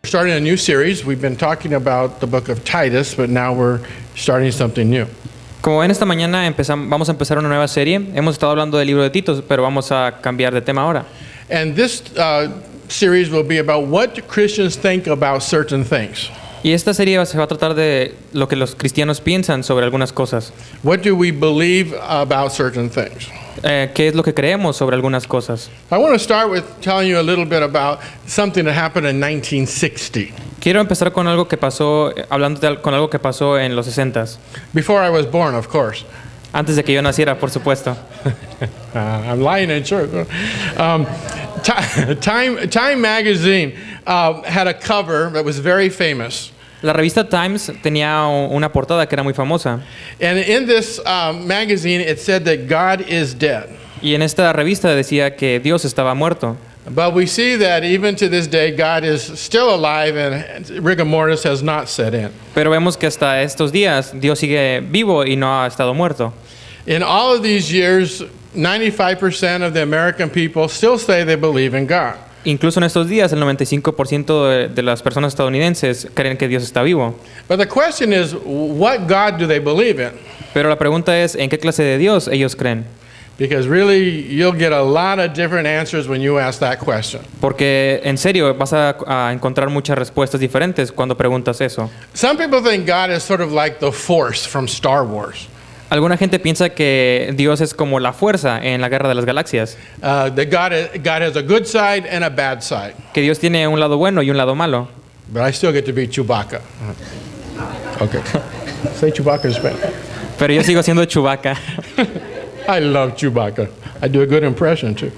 starting a new series. We've been talking about the book of Titus, but now we're starting something new. Como ven, esta mañana vamos a empezar una nueva serie. Hemos estado hablando del libro de Tito, pero vamos a cambiar de tema ahora. And this series will be about what Christians think about certain things. Y esta serie se va a tratar de lo que los cristianos piensan sobre algunas cosas. What do we believe about certain things? ¿Qué es lo que creemos sobre algunas cosas? I want to start with telling you a little bit about something that happened in 1960. Quiero empezar con algo que pasó, con algo que pasó en los 60s. Before I was born, of course. Antes de que yo naciera, por supuesto. I'm lying in church. Time magazine had a cover that was very famous. La revista Times tenía una portada que era muy famosa. And in this magazine, it said that God is dead. Y en esta revista decía que Dios estaba muerto. But we see that even to this day, God is still alive and rigor mortis has not set in. Pero vemos que hasta estos días Dios sigue vivo y no ha estado muerto. In all of these years, 95% of the American people still say they believe in God. Incluso en estos días, el 95% de las personas estadounidenses creen que Dios está vivo. But the question is, what God do they believe in? Pero la pregunta es, ¿en qué clase de Dios ellos creen? Because really, you'll get a lot of different answers when you ask that question. Porque en serio vas a encontrar muchas respuestas diferentes cuando preguntas eso. Some people think God is sort of like the Force from Star Wars. Alguna gente piensa que Dios es como la fuerza en la Guerra de las Galaxias. That God has a good side and a bad side. Que Dios tiene un lado bueno y un lado malo. But I still get to be Chewbacca. Okay. Say Chewbacca in Spanish. Pero yo sigo siendo Chewbacca. I love Chewbacca. I do a good impression too.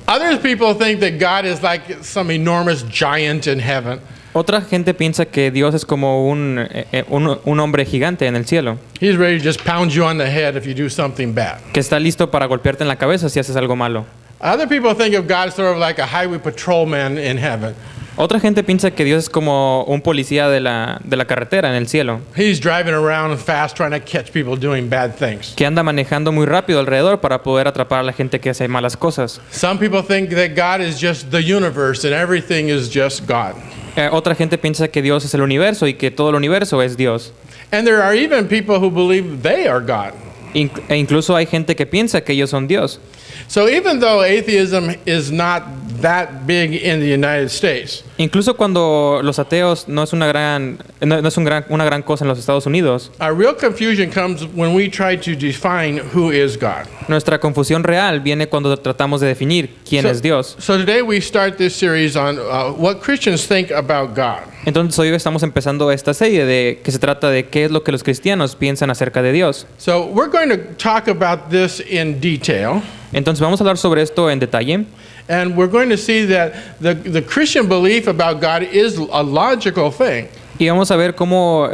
Other people think that God is like some enormous giant in heaven. Otra gente piensa que Dios es como un hombre gigante en el cielo. He's ready to just pound you on the head if you do something bad. Que está listo para golpearte en la cabeza si haces algo malo. Other people think of God sort of like a highway patrolman in heaven. Otra gente piensa que Dios es como un policía de la carretera en el cielo. He's driving around fast trying to catch people doing bad things. Que anda manejando muy rápido alrededor para poder atrapar a la gente que hace malas cosas. Some people think that God is just the universe and everything is just God. Otra gente piensa que Dios es el universo y que todo el universo es Dios. And there are even people who believe they are God. E incluso hay gente que piensa que ellos son Dios. So even though atheism is not that big in the United States, incluso cuando los ateos no es una gran cosa en los Estados Unidos, our real confusion comes when we try to define who is God. Nuestra confusión real viene cuando tratamos de definir quién es Dios. So today we start this series on what Christians think about God. Entonces hoy estamos empezando esta serie que se trata de qué es lo que los cristianos piensan acerca de Dios. So we're going to talk about this in detail. Entonces vamos a hablar sobre esto en detalle. And we're going to see that the Christian belief about God is a logical thing. Y vamos a ver cómo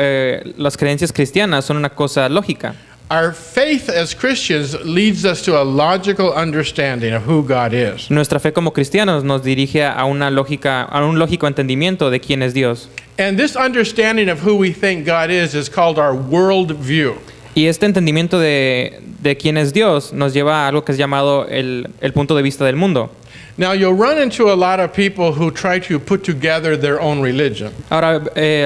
las creencias cristianas son una cosa lógica. Our faith as Christians leads us to a logical understanding of who God is. Nuestra fe como cristianos nos dirige a un lógico entendimiento de quién es Dios. And this understanding of who we think God is called our world view. Y este entendimiento de quién es Dios nos lleva a algo que es llamado el punto de vista del mundo. Now you'll run into a lot of people who try to put together their own religion. Ahora,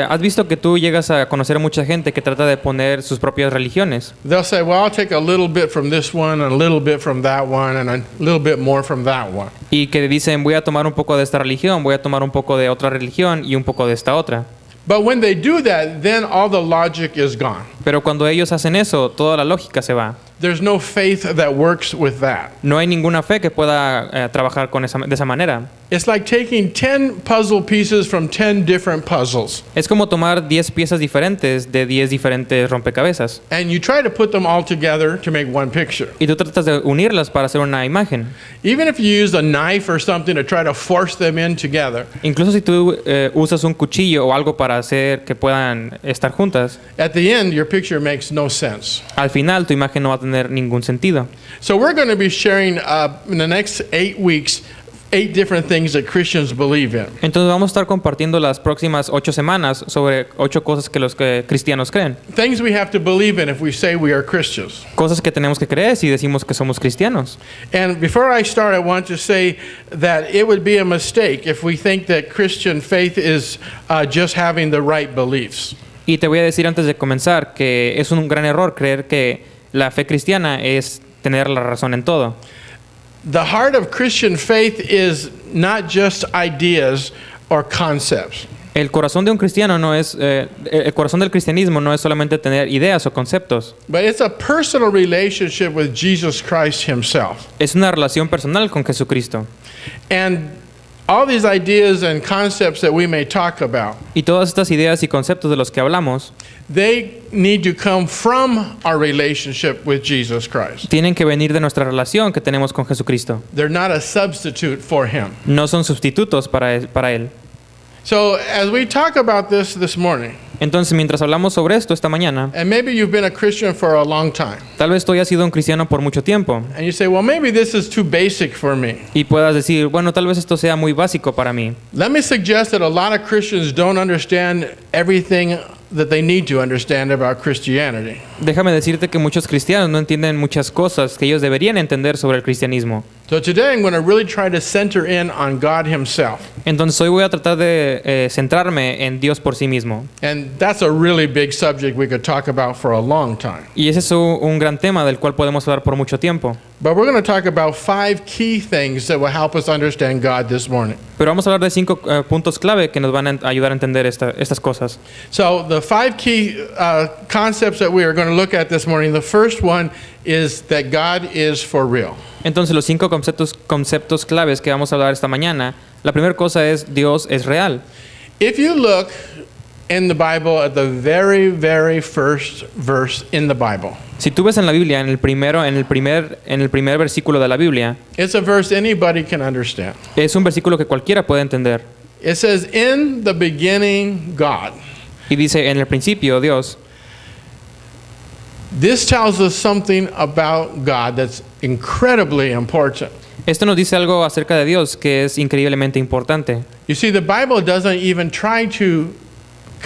has visto que tú llegas a conocer a mucha gente que trata de poner sus propias religiones. They'll say, well, I'll take a little bit from this one, and a little bit from that one, and a little bit more from that one. Y que dicen, voy a tomar un poco de esta religión, voy a tomar un poco de otra religión y un poco de esta otra. But when they do that, then all the logic is gone. Pero cuando ellos hacen eso, toda la lógica se va. There's no faith that works with that. No hay ninguna fe que pueda trabajar de esa manera. It's like taking 10 puzzle pieces from 10 different puzzles. Es como tomar 10 piezas diferentes de 10 diferentes rompecabezas. And you try to put them all together to make one picture. Y tú tratas de unirlas para hacer una imagen. Even if you use a knife or something to try to force them in together. Incluso si tú usas un cuchillo o algo para hacer que puedan estar juntas. At the end, your picture makes no sense. Al final, tu imagen no va a tener ningún sentido. So we're going to be sharing in the next 8 weeks 8 different things that Christians believe in. Entonces vamos a estar compartiendo las próximas 8 semanas sobre 8 cosas que los cristianos creen. Things we have to believe in if we say we are Christians. Cosas que tenemos que creer si decimos que somos cristianos. And before I start, I want to say that it would be a mistake if we think that Christian faith is just having the right beliefs. Y te voy a decir antes de comenzar que es un gran error creer que la fe cristiana es tener la razón en todo. The heart of Christian faith is not just ideas or concepts. El corazón de un cristiano no es el corazón del cristianismo no es solamente tener ideas o conceptos. But it's a personal relationship with Jesus Christ himself. Es una relación personal con Jesucristo. And all these ideas and concepts that we may talk about, Y todas estas ideas y conceptos de los que hablamos they need to come from our relationship with Jesus Christ. tienen que venir de nuestra relación que tenemos con Jesucristo. They're not a substitute for him. No son sustitutos para él. So as we talk about this morning, Entonces, mientras hablamos sobre esto esta mañana, and maybe you've been a Christian for a long time, tal vez tú hayas sido un cristiano por mucho tiempo and you say, well, maybe this is too basic for me. y puedas decir, bueno, tal vez esto sea muy básico para mí. Let me suggest that a lot of Christians don't understand everything that they need to understand about Christianity. Déjame decirte que muchos cristianos no entienden muchas cosas que ellos deberían entender sobre el cristianismo. So today I'm going to really try to center in on God himself. Entonces hoy voy a tratar de centrarme en Dios por sí mismo. And that's a really big subject we could talk about for a long time. Y ese es un gran tema del cual podemos hablar por mucho tiempo. But we're going to talk about 5 key things that will help us understand God this morning. Pero vamos a hablar de 5 puntos clave que nos van a ayudar a entender estas cosas. So the 5 key concepts that we are going to look at this morning, the first one is that God is for real. Entonces los 5 conceptos claves que vamos a hablar esta mañana, la primera cosa es Dios es real. If you look in the Bible at the very, very first verse in the Bible, Si tú ves en la Biblia, en el primer versículo de la Biblia, it's a verse anybody can understand. es un versículo que cualquiera puede entender. It says, in the beginning, God. Y dice, en el principio, Dios. This tells us something about God that's incredibly important. Esto nos dice algo acerca de Dios que es increíblemente importante. You see, the Bible doesn't even try to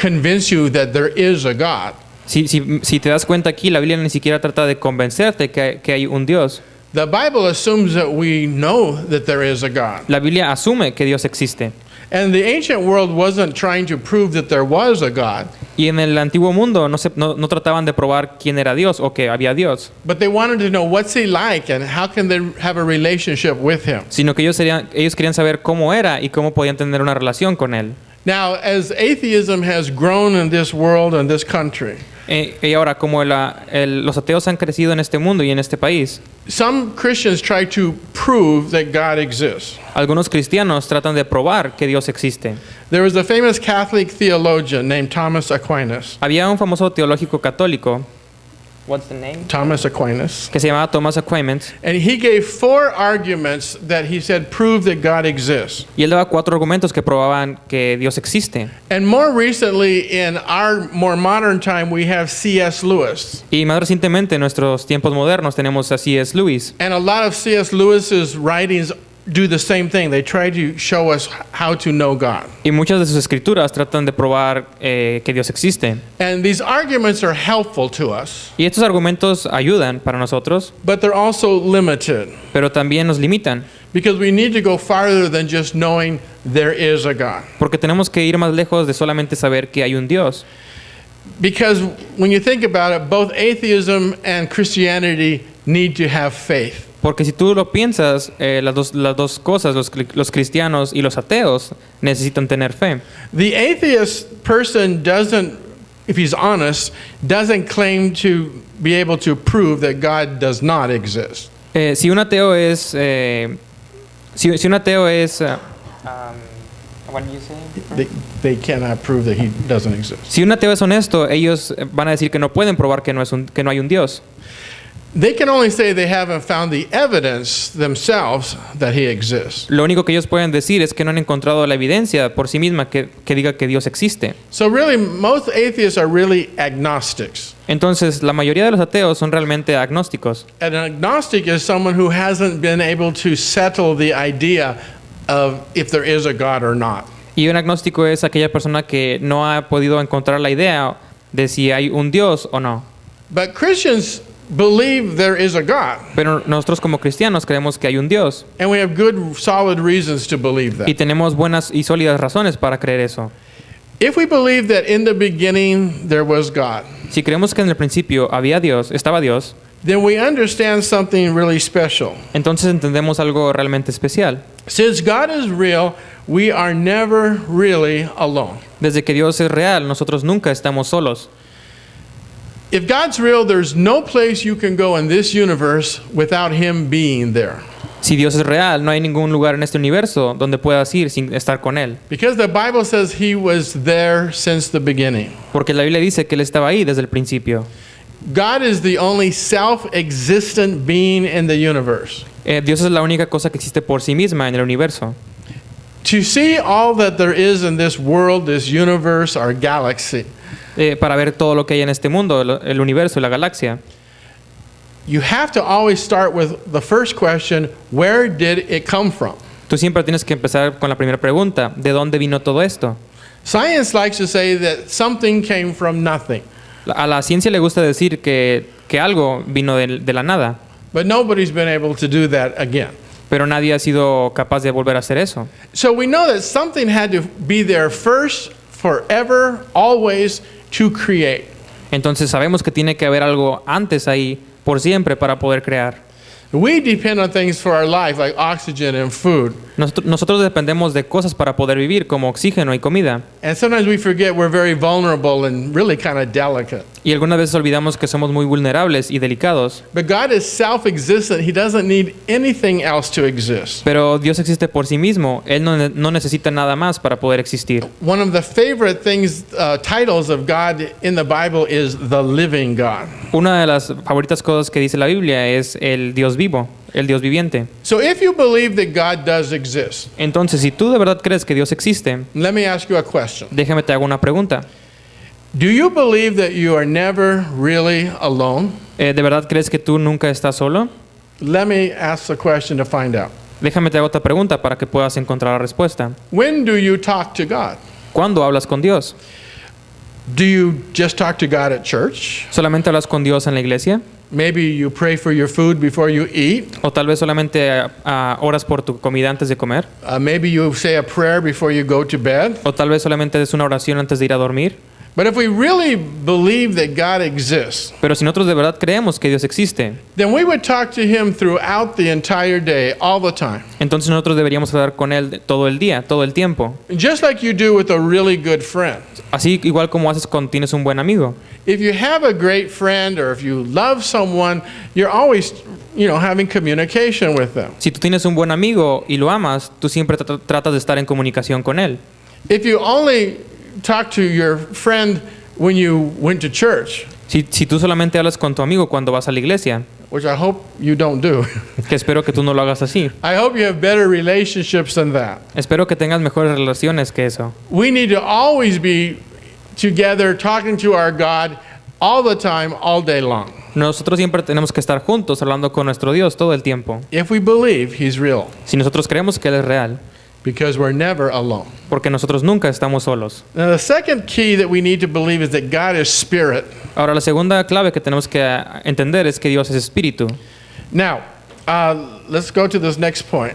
convince you that there is a God. Si te das cuenta aquí, la Biblia ni siquiera trata de convencerte que hay un Dios. The Bible assumes that we know that there is a God. La Biblia asume que Dios existe. And the ancient world wasn't trying to prove that there was a God, Y en el antiguo mundo no trataban de probar quién era Dios o que había Dios, but they wanted to know what's he like and how can they have a relationship with him. sino que ellos querían saber cómo era y cómo podían tener una relación con Él. Now, as atheism has grown in this world and this country, Y ahora, como los ateos han crecido en este mundo y en este país, some Christians try to prove that God exists. algunos cristianos tratan de probar que Dios existe. There was a famous Catholic theologian named Thomas Aquinas. Había un famoso teológico católico, what's the name? Thomas Aquinas. Que se llamaba Thomas Aquinas, And he gave 4 arguments that he said prove that God exists. y él daba 4 argumentos que probaban que Dios existe. And more recently, in our more modern time, we have C.S. Lewis. Y más recientemente, en nuestros tiempos modernos, tenemos a C.S. Lewis. And a lot of C.S. Lewis's writings do the same thing. They try to show us how to know God. Y muchas de sus escrituras tratan de probar que Dios existe. And these arguments are helpful to us, Y estos argumentos ayudan para nosotros, but they're also limited pero también nos limitan, because we need to go farther than just knowing there is a God. porque tenemos que ir más lejos de solamente saber que hay un Dios. Because when you think about it, both atheism and Christianity need to have faith. Porque si tú lo piensas, las dos cosas, los cristianos y los ateos, necesitan tener fe. The atheist person doesn't, if he's honest, doesn't claim to be able to prove that God does not exist. Si un ateo es... si un ateo es... what did you say? They cannot prove that he doesn't exist. Si un ateo es honesto, ellos van a decir que no pueden probar que no hay un Dios. They can only say they haven't found the evidence themselves that he exists. Lo único que ellos pueden decir es que no han encontrado la evidencia por sí misma que diga que Dios existe. So really, most atheists are really agnostics. Entonces, la mayoría de los ateos son realmente agnósticos. An agnostic is someone who hasn't been able to settle the idea of if there is a God or not. Y un agnóstico es aquella persona que no ha podido encontrar la idea de si hay un Dios o no. But Christians believe there is a God, Pero nosotros como cristianos creemos que hay un Dios and we have good, solid reasons to believe y that. tenemos buenas y sólidas razones para creer eso. If we believe that in the beginning there was God, Si creemos que en el principio había Dios, estaba Dios, then we understand something really special. entonces entendemos algo realmente especial. Since God is real, we are never really alone. Desde que Dios es real, nosotros nunca estamos solos. If God's real, there's no place you can go in this universe without Him being there. Si Dios es real, no hay ningún lugar en este universo donde puedas ir sin estar con Él. Because the Bible says He was there since the beginning. Porque la Biblia dice que Él estaba ahí desde el principio. God is the only self-existent being in the universe. Dios es la única cosa que existe por sí misma en el universo. To see all that there is in this world, this universe, our galaxy, Para ver todo lo que hay en este mundo, el universo y la galaxia, you have to always start with the first question, where did it come from? tú siempre tienes que empezar con la primera pregunta: ¿de dónde vino todo esto? Science likes to say that something came from nothing, A la ciencia le gusta decir que algo vino de la nada, but nobody's been able to do that again. pero nadie ha sido capaz de volver a hacer eso. So we know that something had to be there first, forever, always, to create. Entonces sabemos que tiene que haber algo antes ahí, por siempre, para poder crear. We depend on things for our life, like oxygen and food. Nosotros dependemos de cosas para poder vivir, como oxígeno y comida. And sometimes we forget we're very vulnerable and really kind of delicate. Y algunas veces olvidamos que somos muy vulnerables y delicados. But God is self-existent. He doesn't need anything else to exist. Pero Dios existe por sí mismo. Él no necesita nada más para poder existir. One of the favorite things, titles of God in the Bible is the living God. Una de las favoritas cosas que dice la Biblia es el Dios vivo, el Dios viviente. So if you believe that God does exist, Entonces, si tú de verdad crees que Dios existe, let me ask you a question. déjame te hago una pregunta. Do you believe that you are never really alone? ¿De verdad crees que tú nunca estás solo? Let me ask the question to find out. Déjame te hago otra pregunta para que puedas encontrar la respuesta. When do you talk to God? ¿Cuándo hablas con Dios? Do you just talk to God at church? ¿Solamente hablas con Dios en la iglesia? Maybe you pray for your food before you eat. ¿O tal vez solamente oras por tu comida antes de comer? Maybe you say a prayer before you go to bed. ¿O tal vez solamente des una oración antes de ir a dormir? But if we really believe that God exists, Pero si nosotros de verdad creemos que Dios existe, then we would talk to Him throughout the entire day, all the time. entonces nosotros deberíamos hablar con Él todo el día, todo el tiempo. Just like you do with a really good friend. Así igual como haces cuando tienes un buen amigo. If you have a great friend or if you love someone, you're always, having communication with them. Si tú tienes un buen amigo y lo amas, tú siempre tratas de estar en comunicación con él. If you only talk to your friend when you went to church, Si tú solamente hablas con tu amigo cuando vas a la iglesia, which I hope you don't do, que espero que tú no lo hagas así. I hope you have better relationships than that. Espero que tengas mejores relaciones que eso. We need to always be together talking to our God all the time, all day long. Nosotros siempre tenemos que estar juntos hablando con nuestro Dios todo el tiempo. If we believe He's real, Si nosotros creemos que Él es real, because we're never alone. porque nosotros nunca estamos solos. Now, the second key that we need to believe is that God is spirit. Ahora, la segunda clave que tenemos que entender es que Dios es espíritu. Now, let's go to this next point.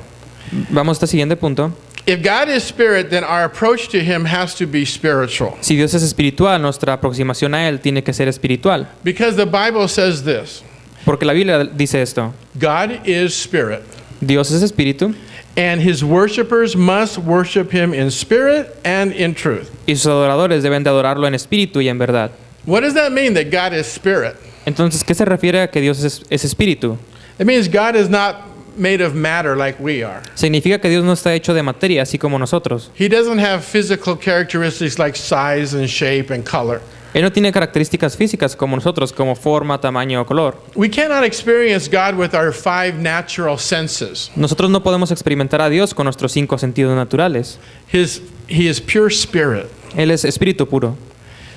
Vamos a este siguiente punto. If God is spirit, then our approach to Him has to be spiritual. Si Dios es espiritual, nuestra aproximación a Él tiene que ser espiritual. Because the Bible says this, Porque la Biblia dice esto: God is spirit, Dios es espíritu and His worshipers must worship Him in spirit and in truth. y sus adoradores deben de adorarlo en espíritu y en verdad. What does that mean, that God is spirit? Entonces, ¿qué se refiere a que Dios es espíritu? It means God is not made of matter like we are. Significa que Dios no está hecho de materia, así como nosotros. He doesn't have physical characteristics like size and shape and color. Él no tiene características físicas como nosotros, como forma, tamaño o color. We cannot experience God with our 5 natural senses. Nosotros no podemos experimentar a Dios con nuestros 5 sentidos naturales. He is pure spirit. Él es espíritu puro.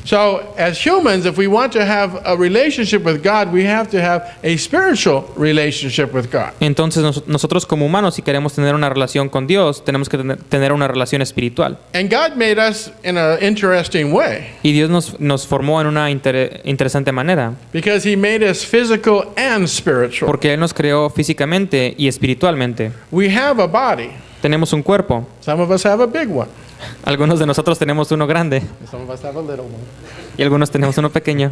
So, as humans, if we want to have a relationship with God, we have to have a spiritual relationship with God. Entonces nosotros como humanos, si queremos tener una relación con Dios, tenemos que tener una relación espiritual. And God made us in an interesting way Y Dios nos formó en una interesante manera, because He made us physical and spiritual. porque Él nos creó físicamente y espiritualmente. We have a body. Tenemos un cuerpo. Some of us have a big one. Algunos de nosotros tenemos uno grande Some of us have a little one. y algunos tenemos uno pequeño.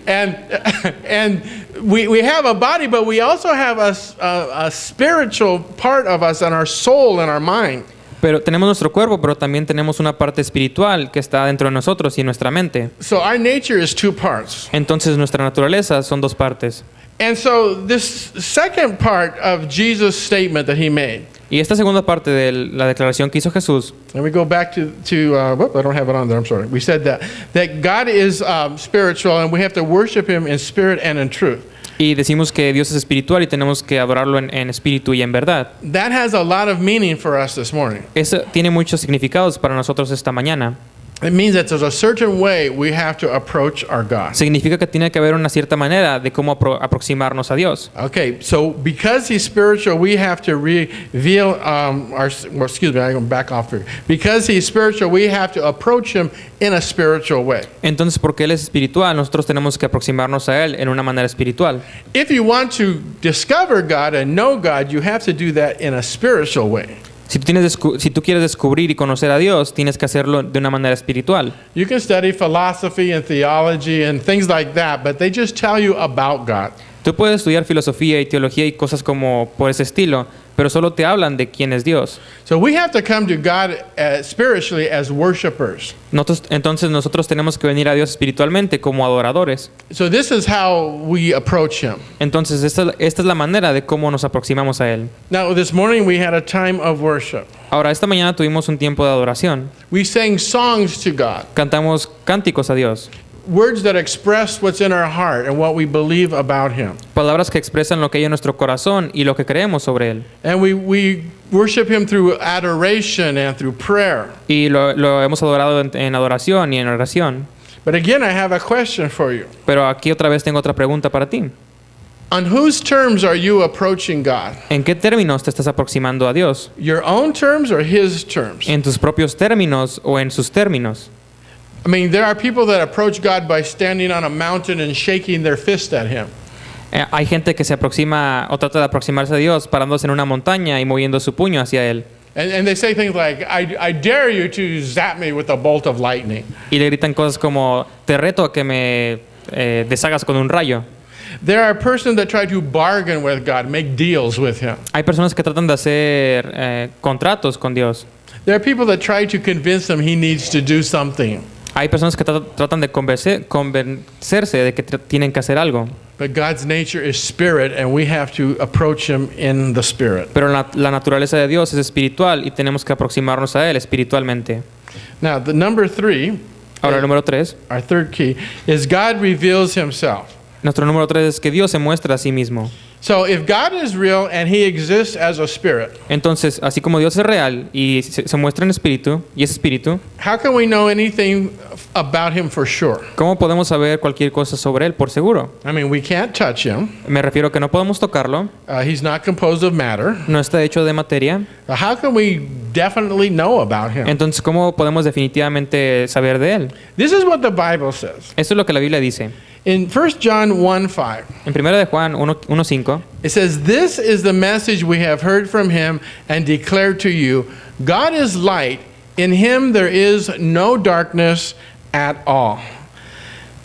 And we have a body, but we also have a spiritual part of us and our soul and our mind. Pero tenemos nuestro cuerpo, pero también tenemos una parte espiritual que está dentro de nosotros y en nuestra mente. So our nature is two parts. Entonces nuestra naturaleza son dos partes. And so this second part of Jesus' statement that He made, Y esta segunda parte de la declaración que hizo Jesús, and we go back to whoop, I don't have it on there, I'm sorry. We said that God is spiritual and we have to worship Him in spirit and in truth. y decimos que Dios es espiritual y tenemos que adorarlo en espíritu y en verdad. That has a lot of meaning for us this morning. Eso tiene muchos significados para nosotros esta mañana. It means that there's a certain way we have to approach our God. Significa que tiene que haber una cierta manera de cómo aproximarnos a Dios. Okay, so because He's spiritual, we have to reveal I'm going back off here. Because He's spiritual, we have to approach Him in a spiritual way. Entonces, porque Él es espiritual, nosotros tenemos que aproximarnos a Él en una manera espiritual. If you want to discover God and know God, you have to do that in a spiritual way. Si tú quieres descubrir y conocer a Dios, tienes que hacerlo de una manera espiritual. You can study philosophy and theology and things like that, but they just tell you about God. Tú puedes estudiar filosofía y teología y cosas como por ese estilo, pero solo te hablan de quién es Dios. So we have to come to God spiritually as worshipers. Entonces nosotros tenemos que venir a Dios espiritualmente como adoradores. So this is how we approach Him. Entonces esta es la manera de cómo nos aproximamos a Él. Now, this morning we had a time of worship. Ahora, esta mañana tuvimos un tiempo de adoración. We sang songs to God, Cantamos cánticos a Dios. words that express what's in our heart and what we believe about Him. Palabras que expresan lo que hay en nuestro corazón y lo que creemos sobre Él. And we worship Him through adoration and through prayer. Y lo hemos adorado en adoración y en oración. But again, I have a question for you. Pero aquí otra vez tengo otra pregunta para ti. On whose terms are you approaching God? ¿En qué términos te estás aproximando a Dios? Your own terms or His terms? ¿En tus propios términos o en sus términos? I mean, there are people that approach God by standing on a mountain and shaking their fist at Him. Hay gente que se aproxima o trata de aproximarse a Dios parándose en una montaña y moviendo su puño hacia Él. And they say things like, I dare you to zap me with a bolt of lightning. Y le gritan cosas como, te reto a que me deshagas con un rayo. There are persons that try to bargain with God, make deals with Him. Hay personas que tratan de hacer contratos con Dios. There are people that try to convince Him He needs to do something. Hay personas que tratan de convencerse de que tienen que hacer algo. But God's nature is spirit, and we have to approach Him in the spirit. Pero la naturaleza de Dios es espiritual y tenemos que aproximarnos a Él espiritualmente. Now, the number 3, Ahora, el número 3. our third key, is God reveals Himself. Nuestro número 3 es que Dios se muestra a sí mismo. So if God is real and He exists as a spirit, Entonces, así como Dios es real y se muestra en espíritu y es espíritu, how can we know anything about Him for sure? ¿cómo podemos saber cualquier cosa sobre Él por seguro? I mean, we can't touch Him. Me refiero a que no podemos tocarlo, He's not composed of matter. no está hecho de materia. How can we definitely know about Him? Entonces, ¿cómo podemos definitivamente saber de Él? This is what the Bible says. Esto es lo que la Biblia dice. In 1 John 1:5, En 1 de Juan 1:5, it says, "This is the message we have heard from Him and declared to you. God is light. In Him there is no darkness at all."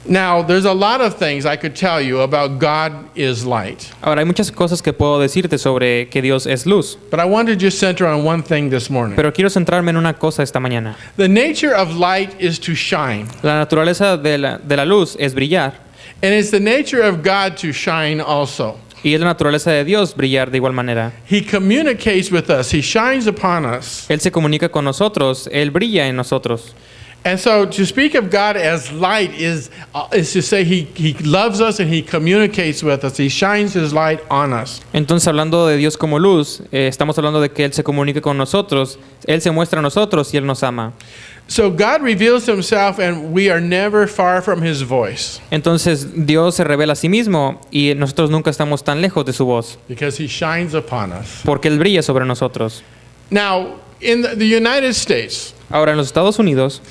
Now, there's a lot of things I could tell you about God is light. ahora hay muchas cosas que puedo decirte sobre que Dios es luz, But I want to just center on one thing this morning. pero quiero centrarme en una cosa esta mañana. The nature of light is to shine. La naturaleza de la luz es brillar, And it's the nature of God to shine also. y es la naturaleza de Dios brillar de igual manera. He communicates with us. He shines upon us. Él se comunica con nosotros, Él brilla en nosotros. And so to speak of God as light is to say he loves us and he communicates with us. He shines his light on us. Entonces, hablando de Dios como luz, estamos hablando de que Él se comunica con nosotros, Él se muestra a nosotros y Él nos ama. So God reveals himself and we are never far from his voice Entonces, Dios se revela a sí mismo y nosotros nunca estamos tan lejos de su voz, because he shines upon us. porque Él brilla sobre nosotros. Now, in the United States, Ahora, en los Estados Unidos,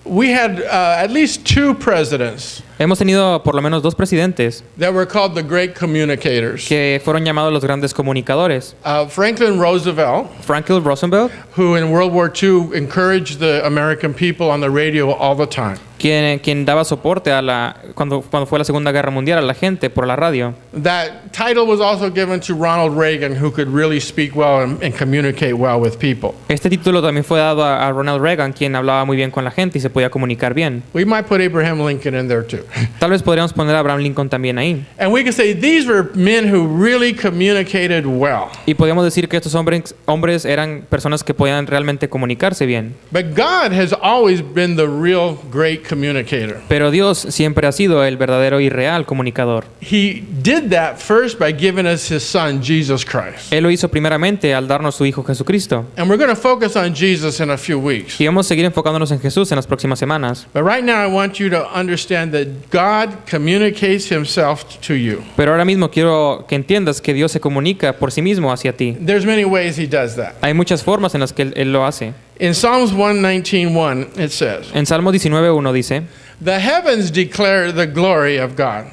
we had at least 2 presidents hemos tenido por lo menos 2 presidentes that were called the great communicators. que fueron llamados los grandes comunicadores. Franklin Roosevelt, Franklin Roosevelt, who in World War II encouraged the American people on the radio all the time. quien daba soporte a cuando fue la Segunda Guerra Mundial a la gente por la radio. That title was also given to Ronald Reagan, who could really speak well and communicate well with people. Este título también fue dado a Ronald Reagan, quien hablaba muy bien con la gente y se podía comunicar bien. We might put Abraham Lincoln in there too. Tal vez podríamos poner a Abraham Lincoln también ahí. And we could say these were men who really communicated well. Y podríamos decir que estos hombres eran personas que podían realmente comunicarse bien. But God has always been the real great communicator. Pero Dios siempre ha sido el verdadero y real comunicador. He did that first by giving us his son, Jesus Christ. Él lo hizo primeramente al darnos su Hijo Jesucristo. And we're going to focus on Jesus in a few weeks. Y vamos a seguir enfocándonos en Jesús en las próximas semanas. But right now I want you to understand that God communicates himself to you. Pero ahora mismo quiero que entiendas que Dios se comunica por sí mismo hacia ti. There's many ways he does that. Hay muchas formas en las que Él lo hace. In Psalms 119:1 it says, En Salmo 19:1 dice: "The heavens declare the glory of God.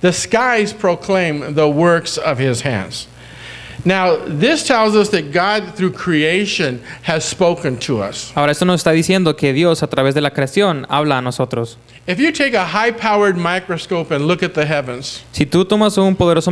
The skies proclaim the works of his hands." Now, this tells us that God through creation has spoken to us. Ahora, esto nos está diciendo que Dios a través de la creación habla a nosotros. If you take a high-powered microscope and look at the heavens, Si tú tomas un poderoso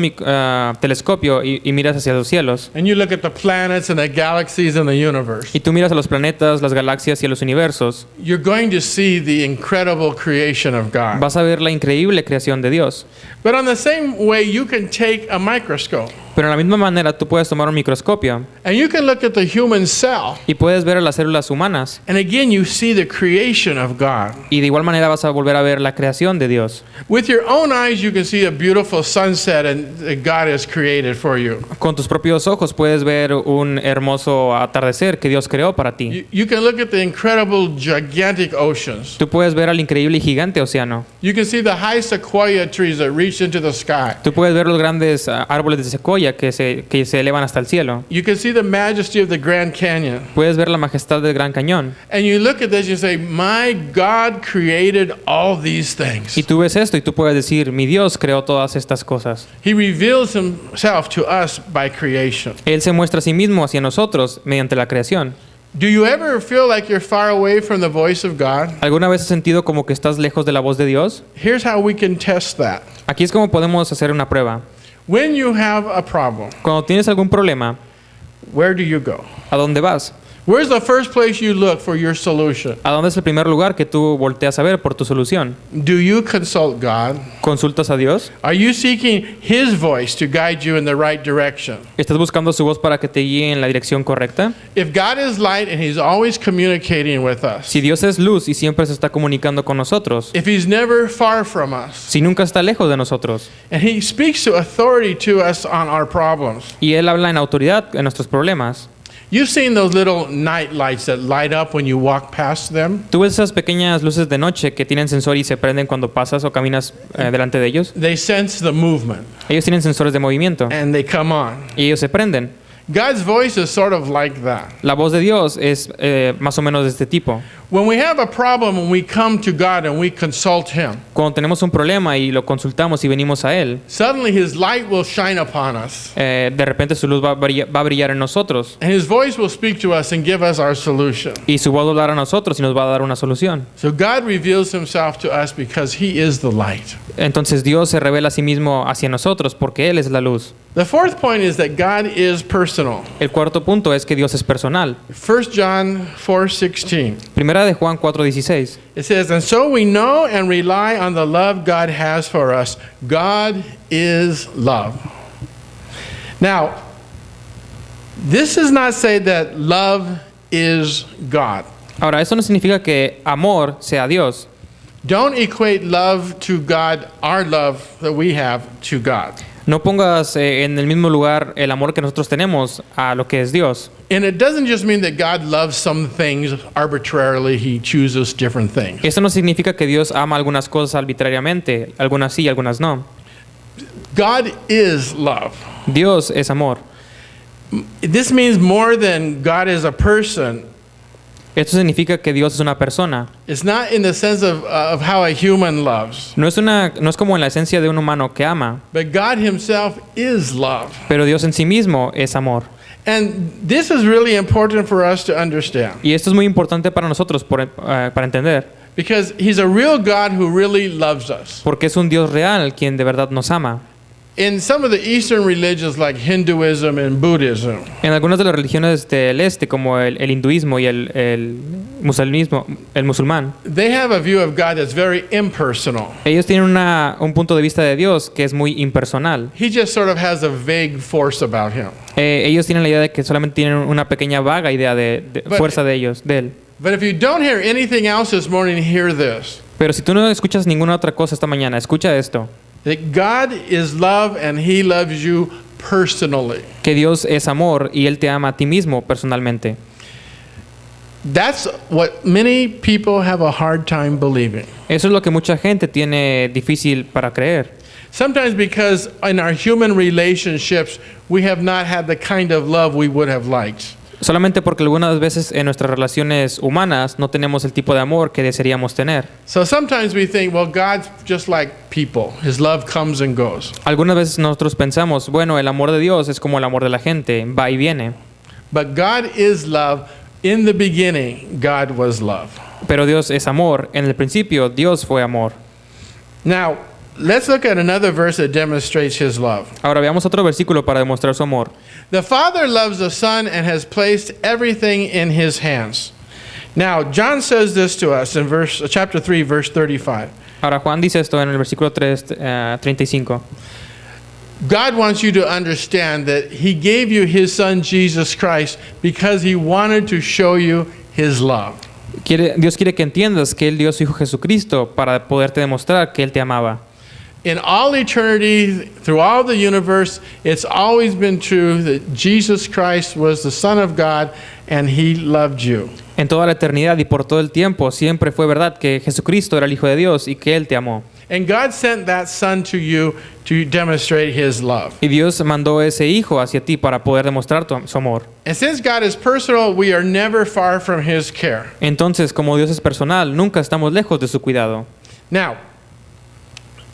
telescopio y miras hacia los cielos, and you look at the planets and the galaxies in the universe, y tú miras a los planetas, las galaxias y a los universos, you're going to see the incredible creation of God. vas a ver la increíble creación de Dios. But on the same way, you can take a microscope Pero de la misma manera tú puedes tomar un microscopio and you can look at the human cell, y puedes ver a las células humanas, and again you see the creation of God. y de igual manera vas a volver a ver la creación de Dios. With your own eyes, you can see a beautiful sunset that God has created for you. Con tus propios ojos puedes ver un hermoso atardecer que Dios creó para ti. You can look at the incredible, gigantic oceans. Tú puedes ver al increíble y gigante océano. You can see the high sequoia trees that reach into the sky. Tú puedes ver los grandes árboles de secoya que se elevan hasta el cielo. You can see the majesty of the Grand Canyon. Puedes ver la majestad del Gran Cañón. And you look at this and you say, my God created all these things. Y tú ves esto y tú puedes decir, mi Dios creó todas estas cosas. He reveals himself to us by creation. Él se muestra a sí mismo hacia nosotros mediante la creación. Do you ever feel like you're far away from the voice of God? ¿Alguna vez has sentido como que estás lejos de la voz de Dios? Here's how we can test that. Aquí es como podemos hacer una prueba. When you have a problem, Cuando tienes algún problema, where do you go? ¿a dónde vas? Where's the first place you look for your solution? ¿A dónde es el primer lugar que tú volteas a ver por tu solución? Do you consult God? ¿Consultas a Dios? Are you seeking His voice to guide you in the right direction? ¿Estás buscando su voz para que te guíe en la dirección correcta? If God is light and He's always communicating with us, Si Dios es luz y siempre se está comunicando con nosotros, if He's never far from us, si nunca está lejos de nosotros, and He speaks to authority to us on our problems, y Él habla en autoridad en nuestros problemas, you've seen those little night lights that light up when you walk past them? tú ves esas pequeñas luces de noche que tienen sensor y se prenden cuando pasas o caminas delante de ellos. They sense the movement Ellos tienen sensores de movimiento and they come on. y ellos se prenden. God's voice is sort of like that. La voz de Dios es más o menos de este tipo. When we have a problem and we come to God and we consult Him, Cuando tenemos un problema y lo consultamos y venimos a Él, suddenly His light will shine upon us. de repente su luz va a brillar en nosotros And His voice will speak to us and give us our solution. y su voz va a hablar a nosotros y nos va a dar una solución. So God reveals Himself to us because He is the light. Entonces Dios se revela a sí mismo hacia nosotros porque Él es la luz. The fourth point is that God is personal. El cuarto punto es que Dios es personal. 1 John 4:16. Primera de Juan 4:16. It says, "And so we know and rely on the love God has for us. God is love." Now, this does not say that love is God. Ahora, eso no significa que amor sea Dios. Don't equate love to God, our love that we have to God. No pongas en el mismo lugar el amor que nosotros tenemos a lo que es Dios. And it doesn't just mean that God loves some things arbitrarily, He chooses different things. Esto no significa que Dios ama algunas cosas arbitrariamente, algunas sí y algunas no. God is love. Dios es amor. This means more than God is a person. Esto significa que Dios es una persona. It's not in the sense of how a human loves, No es como en la esencia de un humano que ama, but God Himself is love. pero Dios en sí mismo es amor. And this is really important for us to understand Y esto es muy importante para nosotros para entender, because He's a real God who really loves us. porque es un Dios real quien de verdad nos ama. In some of the Eastern religions like Hinduism and Buddhism, En algunas de las religiones del este, como el hinduismo y el musulmán, they have a view of God that's very impersonal. ellos tienen un punto de vista de Dios que es muy impersonal. He just sort of has a vague force about Him. Ellos tienen la idea de que solamente tienen una pequeña vaga idea de fuerza de él. But if you don't hear anything else this morning, hear this. Pero si tú no escuchas ninguna otra cosa esta mañana, escucha esto. That God is love and He loves you personally. Que Dios es amor y Él te ama a ti mismo personalmente. That's what many people have a hard time believing. Eso es lo que mucha gente tiene difícil para creer. Sometimes because in our human relationships, we have not had the kind of love we would have liked. Solamente porque algunas veces en nuestras relaciones humanas no tenemos el tipo de amor que desearíamos tener. So sometimes we think, well, God's just like people. His love comes and goes. Algunas veces nosotros pensamos, bueno, el amor de Dios es como el amor de la gente, va y viene. But God is love. In the beginning, God was love. Pero Dios es amor. En el principio, Dios fue amor. Now, let's look at another verse that demonstrates His love. Ahora veamos otro versículo para demostrar su amor. The Father loves the Son and has placed everything in His hands. Now, John says this to us in chapter 3, verse 35. Ahora Juan dice esto en el versículo 35. God wants you to understand that He gave you His Son, Jesus Christ, because He wanted to show you His love. Dios quiere que entiendas que Él dio a su Hijo Jesucristo para poderte demostrar que Él te amaba. In all eternity, through all the universe, it's always been true that Jesus Christ was the Son of God and He loved you. En toda la eternidad y por todo el tiempo siempre fue verdad que Jesucristo era el Hijo de Dios y que Él te amó. And God sent that Son to you to demonstrate His love. Y Dios mandó ese Hijo hacia ti para poder demostrar su amor. And since God is personal, we are never far from His care. Entonces, como Dios es personal, nunca estamos lejos de su cuidado. Now,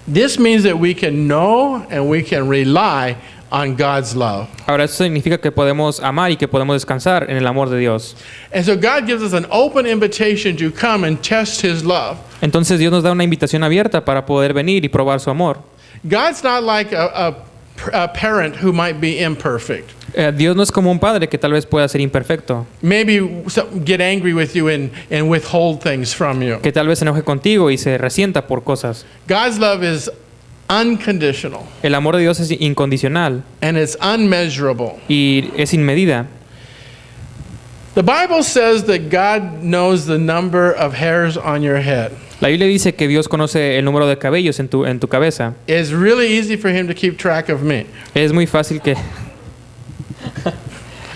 this means that we can know and we can rely on God's love. Ahora, eso significa que podemos amar y que podemos descansar en el amor de Dios. And so God gives us an open invitation to come and test His love. Entonces Dios nos da una invitación abierta para poder venir y probar su amor. God's not like a parent who might be imperfect. Dios no es como un padre que tal vez pueda ser imperfecto, Maybe get angry with you and withhold things from you. que tal vez se enoje contigo y se resienta por cosas. God's love is unconditional El amor de Dios es incondicional and it's unmeasurable. y es sin medida. The Bible says that God knows the number of hairs on your head. La Biblia dice que Dios conoce el número de cabellos en tu cabeza. It's really easy for Him to keep track of me. Es muy fácil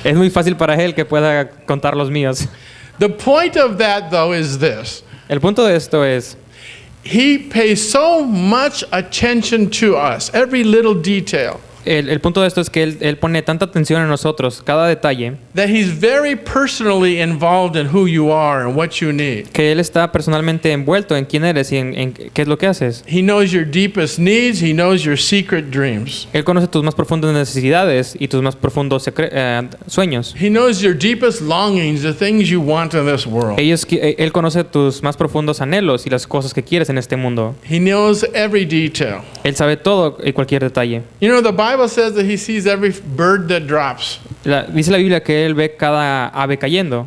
es muy fácil para Él que pueda contar los míos. The point of that, though, is this. El punto de esto es, He pays so much attention to us, every little detail, el punto de esto es que él pone tanta atención en nosotros, cada detalle, that He's very personally involved in who you are and what you need. que Él está personalmente envuelto en quién eres y en qué es lo que haces. He knows your deepest needs. He knows your secret dreams. Él conoce tus más profundas necesidades y tus más profundos sueños. He knows your deepest longings, the things you want in this world. Él conoce tus más profundos anhelos y las cosas que quieres en este mundo. He knows every detail. Él sabe todo y cualquier detalle. You know, the Bible says that He sees every bird that drops. Dice la Biblia que Él ve cada ave cayendo.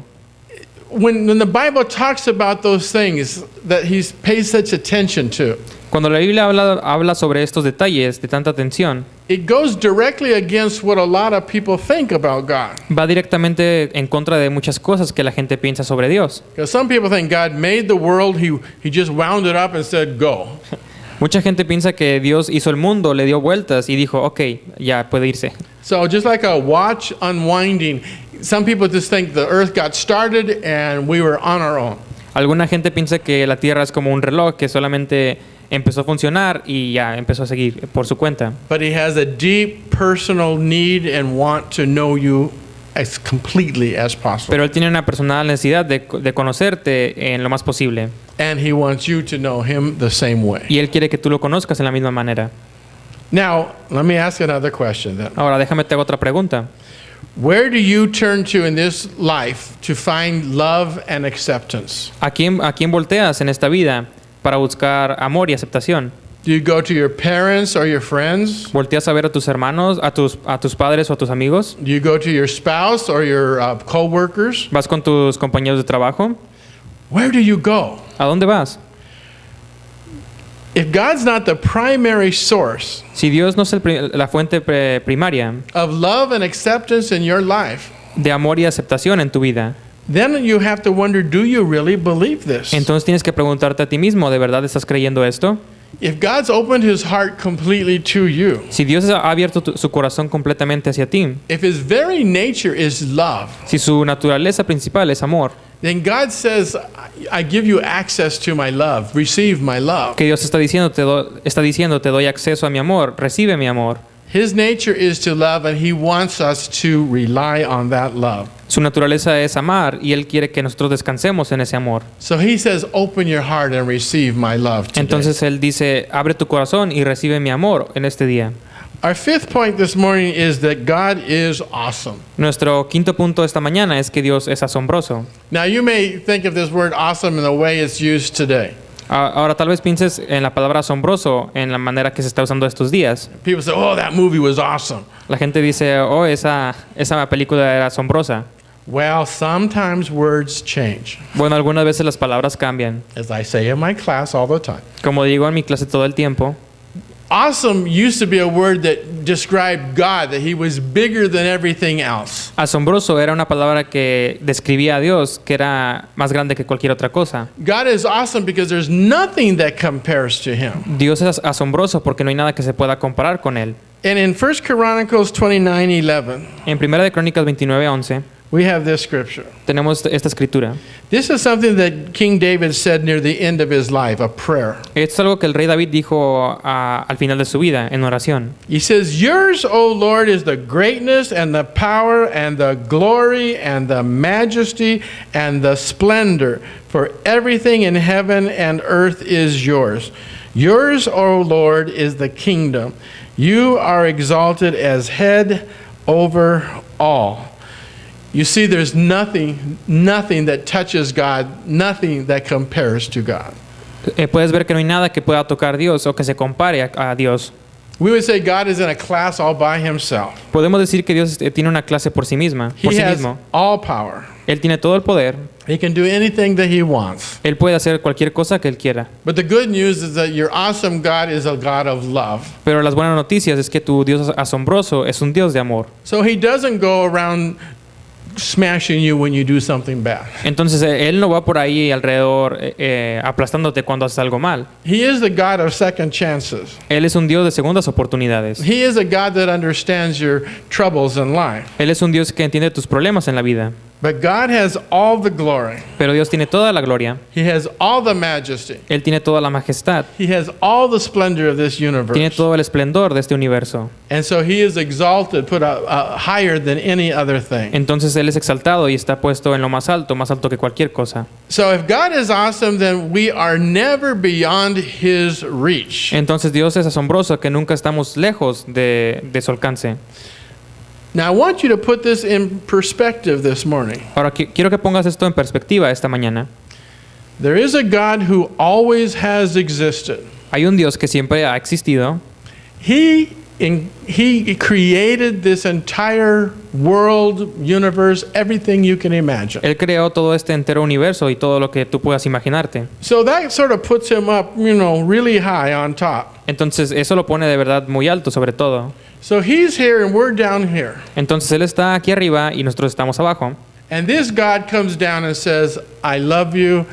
When the Bible talks about those things that He pays such attention to, Cuando la Biblia habla sobre estos detalles de tanta atención, it goes directly against what a lot of people think about God. va directamente en contra de muchas cosas que la gente piensa sobre Dios. Because some people think God made the world, he just wound it up and said, go. Mucha gente piensa que Dios hizo el mundo, le dio vueltas y dijo, ok, ya puede irse. So just like a watch unwinding, some people just think the earth got started and we were on our own. Alguna gente piensa que la Tierra es como un reloj que solamente empezó a funcionar y ya empezó a seguir por su cuenta. But he has a deep personal need and want to know you as completely as possible. Pero Él tiene una personal necesidad de conocerte en lo más posible. And he wants you to know him the same way. Y Él quiere que tú lo conozcas en la misma manera. Now, let me ask another question then. Ahora, déjame te hago otra pregunta. Where do you turn to in this life to find love and acceptance? ¿A quién volteas en esta vida para buscar amor y aceptación? Do you go to your parents or your friends? ¿Volteas a ver a tus hermanos, a tus padres o a tus amigos? Do you go to your spouse or your co-workers? ¿Vas con tus compañeros de trabajo? Where do you go? ¿A dónde vas? If God's not the primary source Si Dios no es la fuente primaria of love and acceptance in your life, de amor y aceptación en tu vida, then you have to wonder, do you really believe this? entonces tienes que preguntarte a ti mismo, ¿de verdad estás creyendo esto? If God's opened his heart completely to you, Si Dios ha abierto su corazón completamente hacia ti, if his very nature is love, si su naturaleza principal es amor, then God says, I give you access to my love. Receive my love. que Dios está diciendo, te doy acceso a mi amor, recibe mi amor. His nature is to love, and he wants us to rely on that love. Su naturaleza es amar y Él quiere que nosotros descansemos en ese amor. So he says, open your heart and receive my love today. Entonces Él dice, abre tu corazón y recibe mi amor en este día. Our fifth point this morning is that God is awesome. Nuestro quinto punto esta mañana es que Dios es asombroso. Now, you may think of this word awesome in the way it's used today. Ahora tal vez pienses en la palabra asombroso en la manera que se está usando estos días. People say, oh, that movie was awesome. La gente dice, oh, esa película era asombrosa. Well, sometimes words change. Bueno, algunas veces las palabras cambian. As I say in my class all the time. Como digo en mi clase todo el tiempo, Awesome used to be a word that described God, that he was bigger than everything else. asombroso era una palabra que describía a Dios, que era más grande que cualquier otra cosa. God is awesome because there's nothing that compares to him. Dios es asombroso porque no hay nada que se pueda comparar con Él. And in 1 Chronicles 29:11, En 1 de Crónicas 29:11 we have this scripture. tenemos esta escritura. This is something that King David said near the end of his life, a prayer. Es algo que el rey David dijo al final de su vida en oración. He says, yours, O Lord, is the greatness and the power and the glory and the majesty and the splendor, for everything in heaven and earth is yours. Yours, O Lord, is the kingdom. You are exalted as head over all. You see, there's nothing that touches God, nothing that compares to God. Puedes ver que no hay nada que pueda tocar a Dios o que se compare a Dios. We would say God is in a class all by himself. Podemos decir que Dios tiene una clase por sí misma, por He sí has mismo. all power. Él tiene todo el poder. He can do anything that he wants. Él puede hacer cualquier cosa que él quiera. But the good news is that your awesome God is a God of love. Pero las buenas noticias es que tu Dios asombroso es un Dios de amor. So he doesn't go around smashing you when you do something bad. Entonces Él no va por ahí alrededor aplastándote cuando haces algo mal. He is the God of second chances. Él es un Dios de segundas oportunidades. He is a God that understands your troubles in life. Él es un Dios que entiende tus problemas en la vida. But God has all the glory. Pero Dios tiene toda la gloria. He has all the majesty. Él tiene toda la majestad. He has all the splendor of this Tiene universe. todo el esplendor de este universo. And so he is exalted, put higher than any other thing. Entonces Él es exaltado y está puesto en lo más alto que cualquier cosa. So if God is awesome, then we are never beyond his reach. Entonces Dios es asombroso que nunca estamos lejos de su alcance. Now, I want you to put this in perspective this morning. Ahora quiero que pongas esto en perspectiva esta mañana. There is a God who always has existed. Hay un Dios que siempre ha existido. He created this entire world, universe, everything you can imagine. Él creó todo este entero universo y todo lo que tú puedas imaginarte. So that sort of puts him up, really high on top. Entonces eso lo pone de verdad muy alto sobre todo. So he's here and we're down here. Entonces Él está aquí arriba y nosotros estamos abajo. And this God comes down and says, I love you,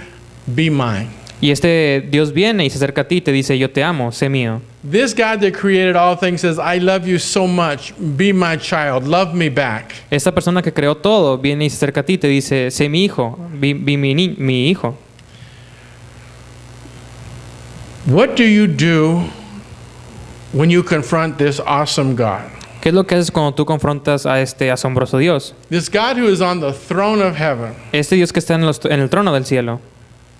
be mine. Y este Dios viene y se acerca a ti y te dice, yo te amo, sé mío. This God that created all things says, I love you so much, be my child, love me back. Esta persona que creó todo viene y se acerca a ti y te dice, sé mi hijo, vi mi hijo. What do you do when you confront this awesome God? ¿Qué es lo que haces cuando tú confrontas a este asombroso Dios? This God who is on the throne of heaven. Este Dios que está en el trono del cielo.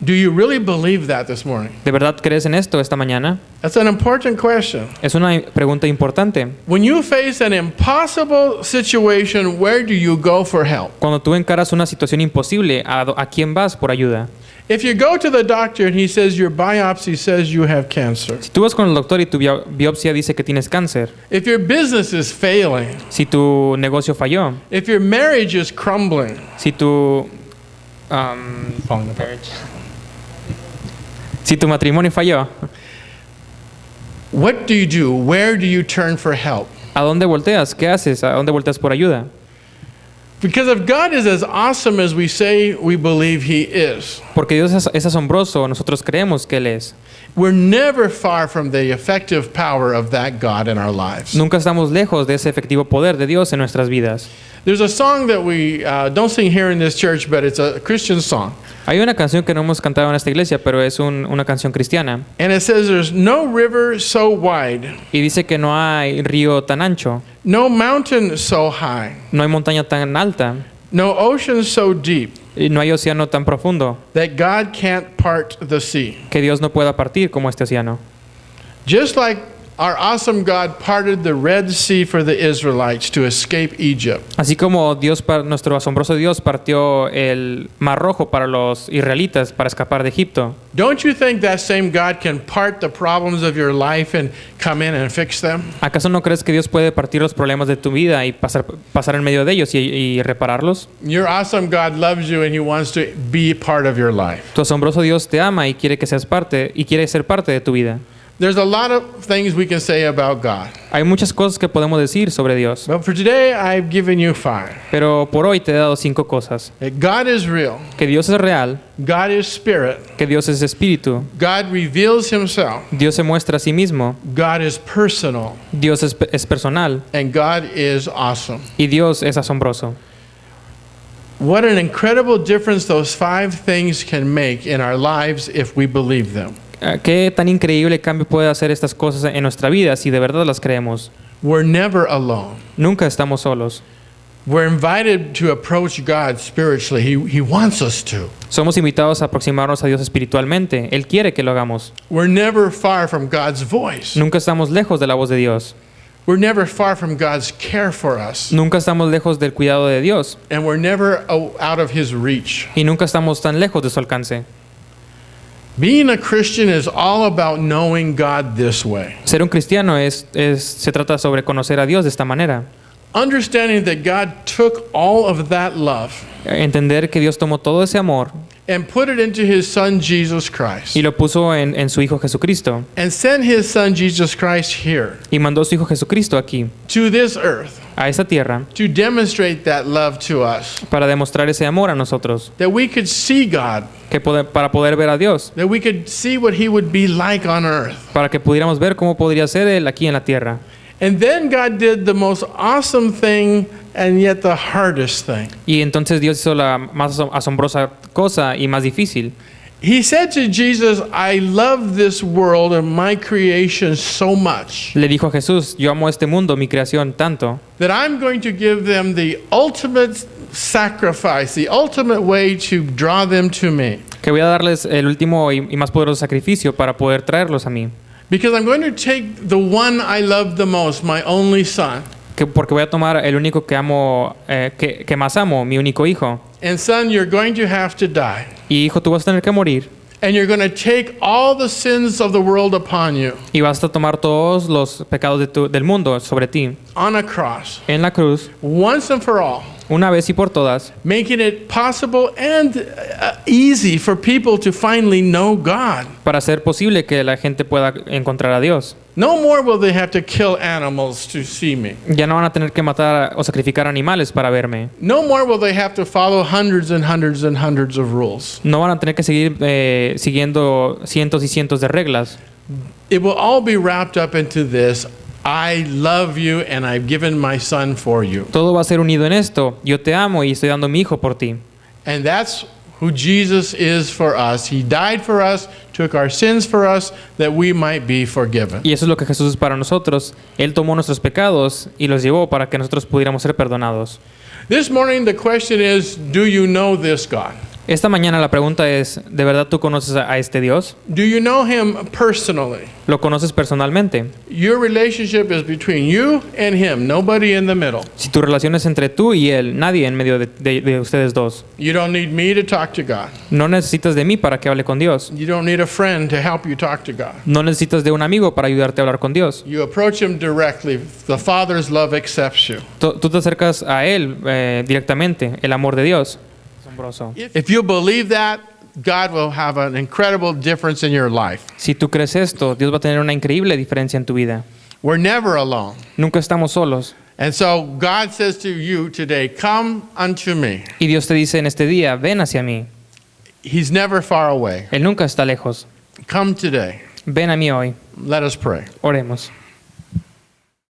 Do you really believe that this morning? ¿De verdad crees en esto esta mañana? That's an important question. Es una pregunta importante. When you face an impossible situation, where do you go for help? Cuando tú encaras una situación imposible, ¿a quién vas por ayuda? If you go to the doctor and he says your biopsy says you have cancer, Si tú vas con el doctor y tu biopsia dice que tienes cáncer, if your business is failing, si tu negocio falló, if your marriage is crumbling, si tu si tu matrimonio falló, what do you do? Where do you turn for help? ¿a dónde volteas? ¿Qué haces? ¿A dónde volteas por ayuda? Because if God is as awesome as we say we believe he is, Porque Dios es asombroso, nosotros creemos que Él es. we're never far from the effective power of that God in our lives. Nunca estamos lejos de ese efectivo poder de Dios en nuestras vidas. There's a song that we don't sing here in this church, but it's a Christian song. Hay una canción que no hemos cantado en esta iglesia, pero es una canción cristiana. And it says, there's no river so wide, Y dice que no hay río tan ancho, no mountain so high, no hay montaña tan alta, no ocean so deep, y no hay océano tan profundo, that God can't part the sea. que Dios no pueda partir como este océano. Just like our awesome God parted the Red Sea for the Israelites to escape Egypt, Así como nuestro asombroso Dios partió el Mar Rojo para los israelitas para escapar de Egipto, don't you think that same God can part the problems of your life and come in and fix them? ¿acaso no crees que Dios puede partir los problemas de tu vida y pasar en medio de ellos y repararlos? Your awesome God loves you and he wants to be part of your life. Tu asombroso Dios te ama y quiere que seas parte y quiere ser parte de tu vida. There's a lot of things we can say about God, Hay muchas cosas que podemos decir sobre Dios, but for today I've given you 5. pero por hoy te he dado 5 cosas. That God is real, Que Dios es real, God is spirit, que Dios es espíritu, God reveals himself, Dios se muestra a sí mismo, God is personal, Dios es personal and God is awesome. y Dios es asombroso. What an incredible difference those 5 things can make in our lives if we believe them. ¿Qué tan increíble cambio puede hacer estas cosas en nuestra vida si de verdad las creemos? We're never alone. Nunca estamos solos. We're invited to approach God spiritually. He wants us to. Somos invitados a aproximarnos a Dios espiritualmente. Él quiere que lo hagamos. We're never far from God's voice. Nunca estamos lejos de la voz de Dios. We're never far from God's care for us. Nunca estamos lejos del cuidado de Dios. And we're never out of his reach. Y nunca estamos tan lejos de su alcance. Being a Christian is all about knowing God this way. Ser un cristiano se trata sobre conocer a Dios de esta manera. Understanding that God took all of that love Entender que Dios tomó todo ese amor and put it into his son Jesus Christ. y lo puso en su Hijo Jesucristo. And sent his son Jesus Christ here Y mandó a su Hijo Jesucristo aquí, to this earth a esta tierra, to demonstrate that love to us. para demostrar ese amor a nosotros. That we could see God. Para poder ver a Dios. That we could see what he would be like on earth. Para que pudiéramos ver cómo podría ser Él aquí en la tierra. And then God did the most awesome thing and yet the hardest thing. Y entonces Dios hizo la más asombrosa cosa y más difícil. He said to Jesus, I love this world and my creation so much Le dijo a Jesús, yo amo este mundo, mi creación, tanto, that I'm going to give them the ultimate sacrifice, the ultimate way to draw them to me. que voy a darles el último y más poderoso sacrificio para poder traerlos a mí. Because I'm going to take the one I love the most, my only son. Porque voy a tomar el único que amo, que más amo, mi único hijo. And son, you're going to have to die. Y hijo, tú vas a tener que morir. And you're going to take all the sins of the world upon you Y vas a tomar todos los pecados del mundo sobre ti. on a cross, En la cruz, once and for all. una vez y por todas, making it possible and easy for people to finally know God. para hacer posible que la gente pueda encontrar a Dios. No more will they have to kill animals to see me. Ya no van a tener que matar o sacrificar animales para verme. No more will they have to follow hundreds and hundreds and hundreds of rules. No van a tener que seguir siguiendo cientos y cientos de reglas. It will all be wrapped up into this: I love you and I've given my son for you. Todo va a ser unido en esto. Yo te amo y estoy dando mi hijo por ti. And that's who Jesus is for us. He died for us, took our sins for us, that we might be forgiven. Y eso es lo que Jesús es para nosotros. Él tomó nuestros pecados y los llevó para que nosotros pudiéramos ser perdonados. This morning the question is, do you know this God? Esta mañana la pregunta es, ¿de verdad tú conoces a este Dios? Do you know him personally? ¿Lo conoces personalmente? Your relationship is between you and him, nobody in the middle. Si tu relación es entre tú y Él, nadie en medio de ustedes dos. You don't need me to talk to God. No necesitas de mí para que hable con Dios. You don't need a friend to help you talk to God. No necesitas de un amigo para ayudarte a hablar con Dios. You approach him directly. The Father's love accepts you. Tú te acercas a Él directamente, el amor de Dios. Asombroso. If you believe that, God will have an incredible difference in your life. Si tú crees esto, Dios va a tener una increíble diferencia en tu vida. We're never alone. Nunca estamos solos. And so God says to you today, come unto me. Y Dios te dice en este día, ven hacia mí. He's never far away. Él nunca está lejos. Come today. Ven a mí hoy. Let us pray. Oremos.